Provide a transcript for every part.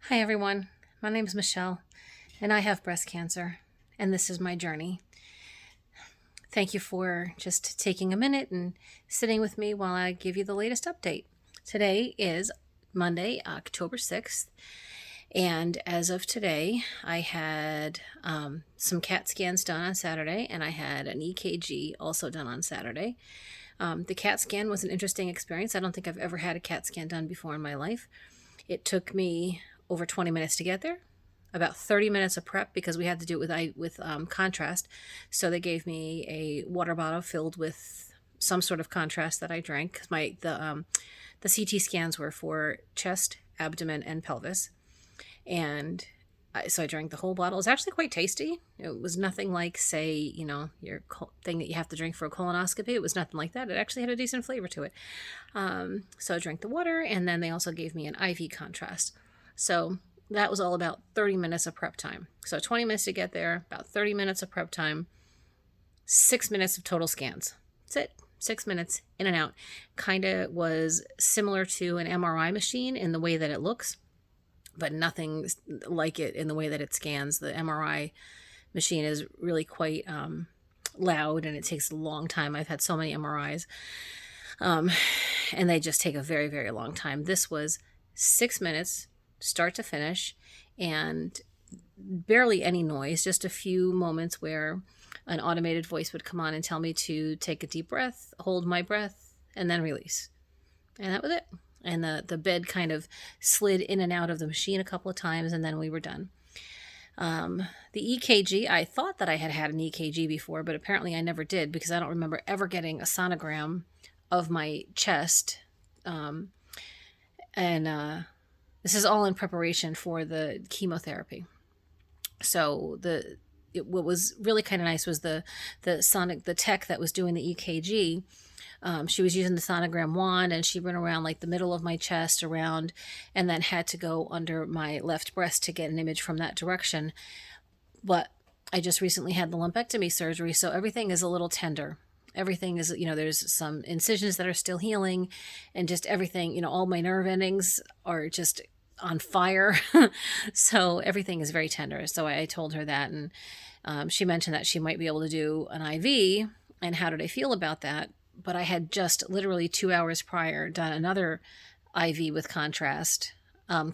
Hi everyone, my name is Michelle and I have breast cancer and this is my journey. Thank you for just taking a minute and sitting with me while I give you the latest update. Today is Monday, October 6th, and as of today I had some CAT scans done on Saturday and I had an EKG also done on Saturday. The CAT scan was an interesting experience. I don't think I've ever had a CAT scan done before in my life. It took me over 20 minutes to get there, about 30 minutes of prep because we had to do it with contrast. So they gave me a water bottle filled with some sort of contrast that I drank because the CT scans were for chest, abdomen, and pelvis, and so I drank the whole bottle. It was actually quite tasty. It was nothing like, say, your thing that you have to drink for a colonoscopy. It was nothing like that. It actually had a decent flavor to it. So I drank the water, and then they also gave me an IV contrast. So that was all about 30 minutes of prep time. So 20 minutes to get there, about 30 minutes of prep time, 6 minutes of total scans. That's it. 6 minutes in and out. Kind of was similar to an MRI machine in the way that it looks, but nothing like it in the way that it scans. The MRI machine is really quite loud and it takes a long time. I've had so many MRIs and they just take a very, very long time. This was 6 minutes, start to finish, and barely any noise, just a few moments where an automated voice would come on and tell me to take a deep breath, hold my breath, and then release. And that was it. And the bed kind of slid in and out of the machine a couple of times, and then we were done. The EKG, I thought that I had had an EKG before, but apparently I never did because I don't remember ever getting a sonogram of my chest. This is all in preparation for the chemotherapy. So what was really kind of nice was the tech that was doing the EKG. She was using the sonogram wand and she went around like the middle of my chest around and then had to go under my left breast to get an image from that direction. But I just recently had the lumpectomy surgery, so everything is a little tender. Everything is, there's some incisions that are still healing and just everything, all my nerve endings are just on fire. So everything is very tender. So I told her that, and she mentioned that she might be able to do an IV. And how did I feel about that? But I had just literally 2 hours prior done another IV with contrast,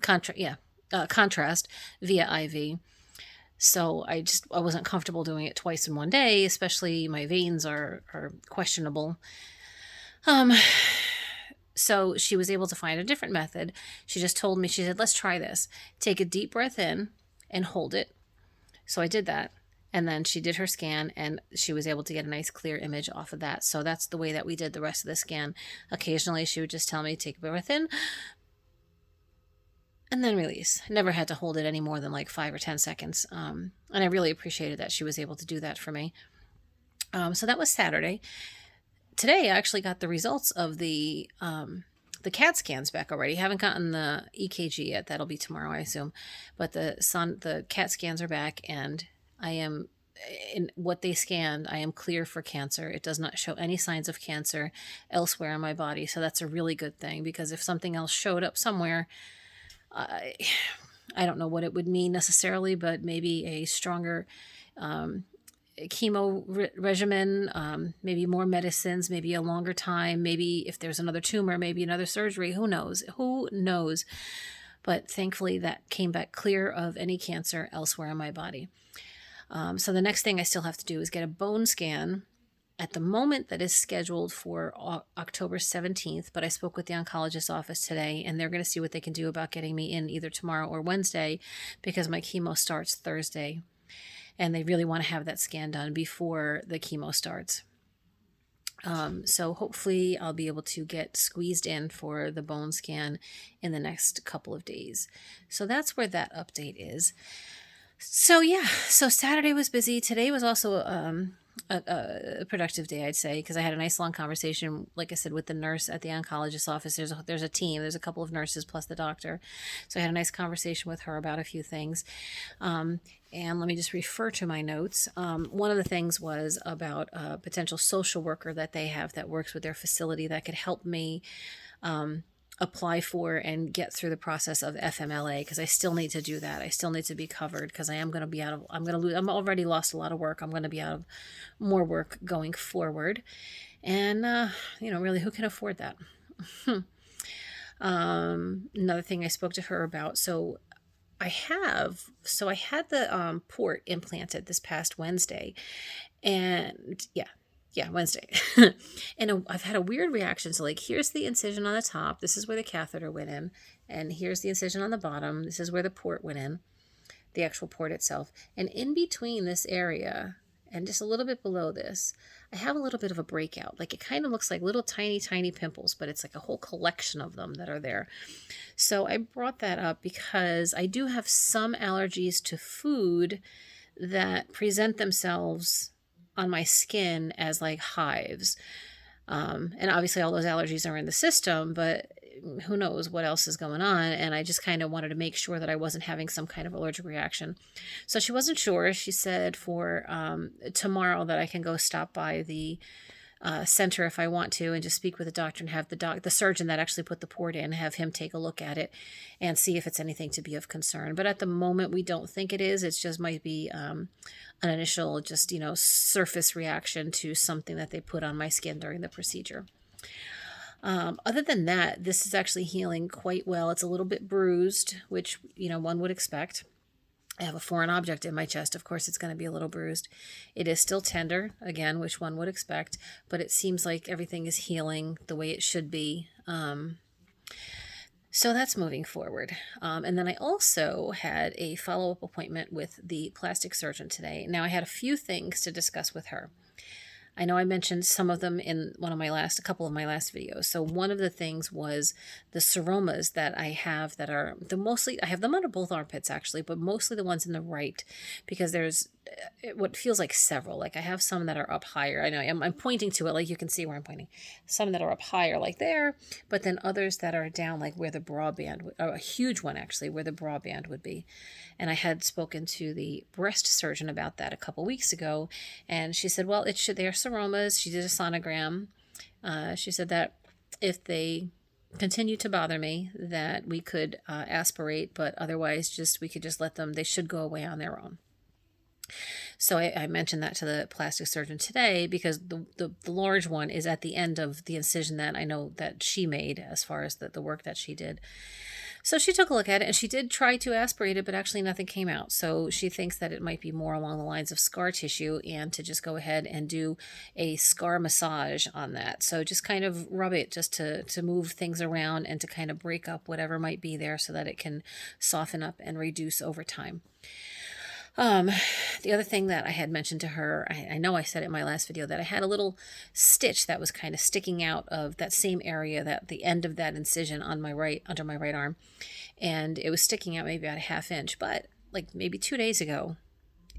contrast via IV. So I wasn't comfortable doing it twice in one day, especially my veins are questionable. So she was able to find a different method. She just told me, she said, let's try this. Take a deep breath in and hold it. So I did that. And then she did her scan and she was able to get a nice clear image off of that. So that's the way that we did the rest of the scan. Occasionally she would just tell me, take a breath in and then release. Never had to hold it any more than like 5 or 10 seconds. And I really appreciated that she was able to do that for me. So that was Saturday. Today I actually got the results of the CAT scans back already. Haven't gotten the EKG yet. That'll be tomorrow, I assume. But the CAT scans are back and I am, in what they scanned, I am clear for cancer. It does not show any signs of cancer elsewhere in my body. So that's a really good thing, because if something else showed up somewhere, I don't know what it would mean necessarily, but maybe a stronger chemo regimen, maybe more medicines, maybe a longer time, maybe if there's another tumor, maybe another surgery, who knows? But thankfully that came back clear of any cancer elsewhere in my body. So the next thing I still have to do is get a bone scan. At the moment, that is scheduled for October 17th, but I spoke with the oncologist office today, and they're going to see what they can do about getting me in either tomorrow or Wednesday, because my chemo starts Thursday, and they really want to have that scan done before the chemo starts. So hopefully I'll be able to get squeezed in for the bone scan in the next couple of days. So that's where that update is. So yeah, so Saturday was busy. Today was also a productive day, I'd say, because I had a nice long conversation, like I said, with the nurse at the oncologist's office. There's a team. There's a couple of nurses plus the doctor. So I had a nice conversation with her about a few things. And let me just refer to my notes. One of the things was about a potential social worker that they have that works with their facility that could help me apply for and get through the process of FMLA, because I still need to do that. I still need to be covered, because I am going to be out of, I'm going to lose, I'm already lost a lot of work. I'm going to be out of more work going forward. And, really, who can afford that? Another thing I spoke to her about. So I had the port implanted this past Wednesday, and yeah, Wednesday. And I've had a weird reaction. So, like, here's the incision on the top. This is where the catheter went in. And here's the incision on the bottom. This is where the port went in, the actual port itself. And in between this area and just a little bit below this, I have a little bit of a breakout. Like, it kind of looks like little tiny, tiny pimples, but it's like a whole collection of them that are there. So I brought that up because I do have some allergies to food that present themselves on my skin as like hives. And obviously all those allergies are in the system, but who knows what else is going on. And I just kind of wanted to make sure that I wasn't having some kind of allergic reaction. So she wasn't sure. She said for tomorrow that I can go stop by the center if I want to, and just speak with the doctor and have the surgeon that actually put the port in, have him take a look at it and see if it's anything to be of concern. But at the moment, we don't think it is. It just might be an initial just, surface reaction to something that they put on my skin during the procedure. Other than that, this is actually healing quite well. It's a little bit bruised, which, one would expect. I have a foreign object in my chest. Of course, it's going to be a little bruised. It is still tender, again, which one would expect, but it seems like everything is healing the way it should be. So that's moving forward. And then I also had a follow-up appointment with the plastic surgeon today. Now, I had a few things to discuss with her. I know I mentioned some of them in a couple of my last videos. So one of the things was the seromas that I have that are I have them under both armpits actually, but mostly the ones in the right, because there's what feels like several. Like I have some that are up higher. I know I'm pointing to it, like you can see where I'm pointing. Some that are up higher like there, but then others that are down like where the bra band, a huge one actually, where the bra band would be. And I had spoken to the breast surgeon about that a couple weeks ago, and she said, well, they're seromas. She did a sonogram. She said that if they continue to bother me, that we could aspirate, but otherwise we could just let them, they should go away on their own. So I mentioned that to the plastic surgeon today, because the large one is at the end of the incision that I know that she made as far as the work that she did. So she took a look at it, and she did try to aspirate it, but actually nothing came out. So she thinks that it might be more along the lines of scar tissue, and to just go ahead and do a scar massage on that. So just kind of rub it just to move things around and to kind of break up whatever might be there so that it can soften up and reduce over time. The other thing that I had mentioned to her, I know I said it in my last video, that I had a little stitch that was kind of sticking out of that same area, that the end of that incision on my right, under my right arm. And it was sticking out maybe about a ½ inch, but like maybe 2 days ago,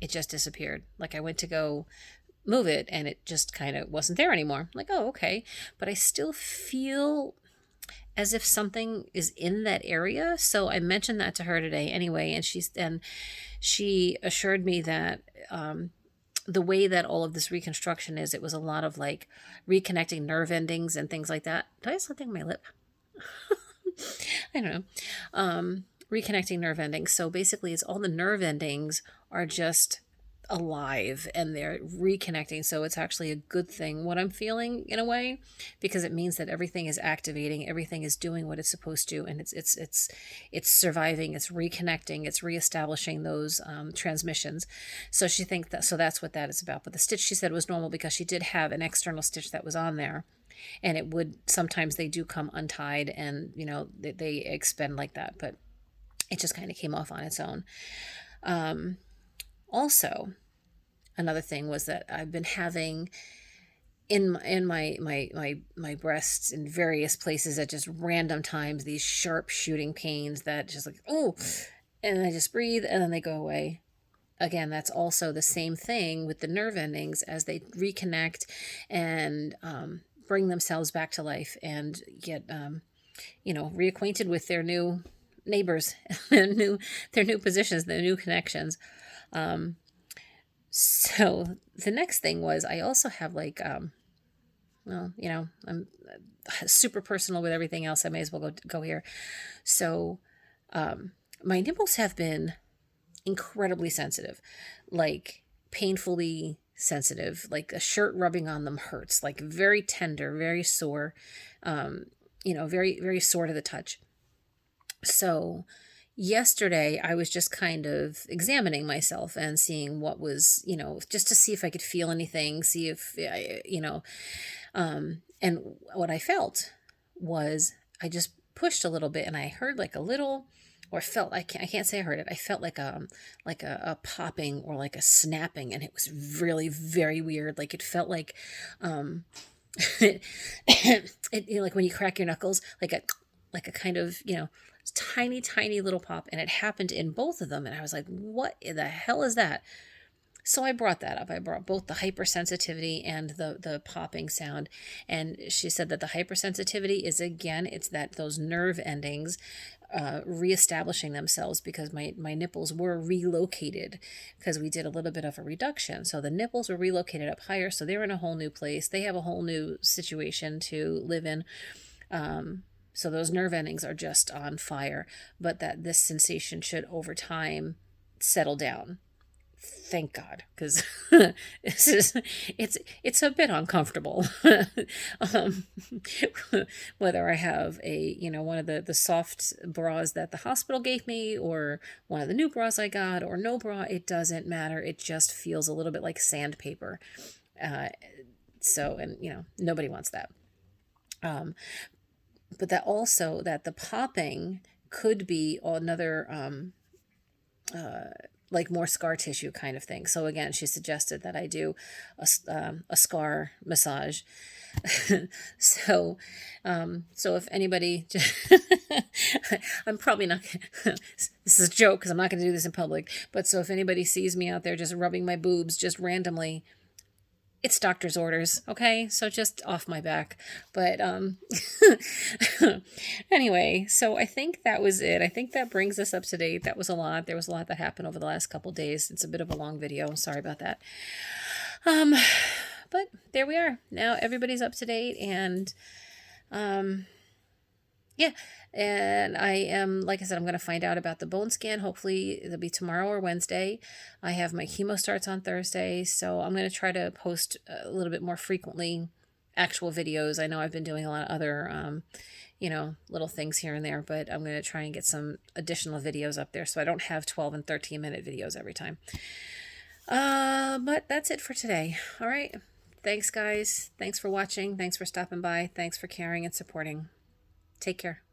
it just disappeared. Like I went to go move it and it just kind of wasn't there anymore. I'm like, oh, okay. But I still feel as if something is in that area. So I mentioned that to her today anyway, and she assured me that the way that all of this reconstruction is, it was a lot of like reconnecting nerve endings and things like that. Did I have something on my lip? I don't know. Reconnecting nerve endings. So basically, it's all the nerve endings are just alive and they're reconnecting. So it's actually a good thing, what I'm feeling in a way, because it means that everything is activating, everything is doing what it's supposed to, and it's surviving, it's reconnecting, it's reestablishing those transmissions. So she thinks that, so that's what that is about. But the stitch, she said, was normal because she did have an external stitch that was on there, and it would sometimes, they do come untied, and they expend like that, but it just kind of came off on its own. Also, another thing was that I've been having in my breasts in various places at just random times these sharp shooting pains that just like, oh, and I just breathe and then they go away. Again, that's also the same thing with the nerve endings as they reconnect and bring themselves back to life and get reacquainted with their new neighbors, their new positions, their new connections. So the next thing was I also have like well, I'm super personal with everything else. I may as well go here. So, my nipples have been incredibly sensitive, like painfully sensitive, like a shirt rubbing on them hurts, like very tender, very sore, very, very sore to the touch. So yesterday I was just kind of examining myself and seeing what was, just to see if I could feel anything, see if, and what I felt was I just pushed a little bit and I heard like a little, or felt, I can't say I heard it. I felt like a popping or like a snapping, and it was really very weird. Like it felt like, like when you crack your knuckles, like a kind of, tiny, tiny little pop. And it happened in both of them. And I was like, what the hell is that? So I brought that up. I brought both the hypersensitivity and the popping sound. And she said that the hypersensitivity is, again, it's that those nerve endings reestablishing themselves, because my nipples were relocated because we did a little bit of a reduction. So the nipples were relocated up higher. So they're in a whole new place. They have a whole new situation to live in. So those nerve endings are just on fire, but that this sensation should over time settle down. Thank God, because it's a bit uncomfortable. um, Whether I have one of the soft bras that the hospital gave me, or one of the new bras I got, or no bra, it doesn't matter. It just feels a little bit like sandpaper. And nobody wants that. But that also, that the popping could be another like more scar tissue kind of thing. So again, she suggested that I do a scar massage. So if anybody, I'm probably not, this is a joke because I'm not going to do this in public, but so if anybody sees me out there just rubbing my boobs just randomly, it's doctor's orders, okay? So just off my back. But anyway, so I think that was it. I think that brings us up to date. That was a lot. There was a lot that happened over the last couple days. It's a bit of a long video. Sorry about that. But there we are. Now everybody's up to date, and yeah. And I am, like I said, I'm going to find out about the bone scan. Hopefully it'll be tomorrow or Wednesday. I have my chemo starts on Thursday, so I'm going to try to post a little bit more frequently actual videos. I know I've been doing a lot of other, little things here and there, but I'm going to try and get some additional videos up there so I don't have 12 and 13-minute videos every time. But that's it for today. All right. Thanks, guys. Thanks for watching. Thanks for stopping by. Thanks for caring and supporting. Take care.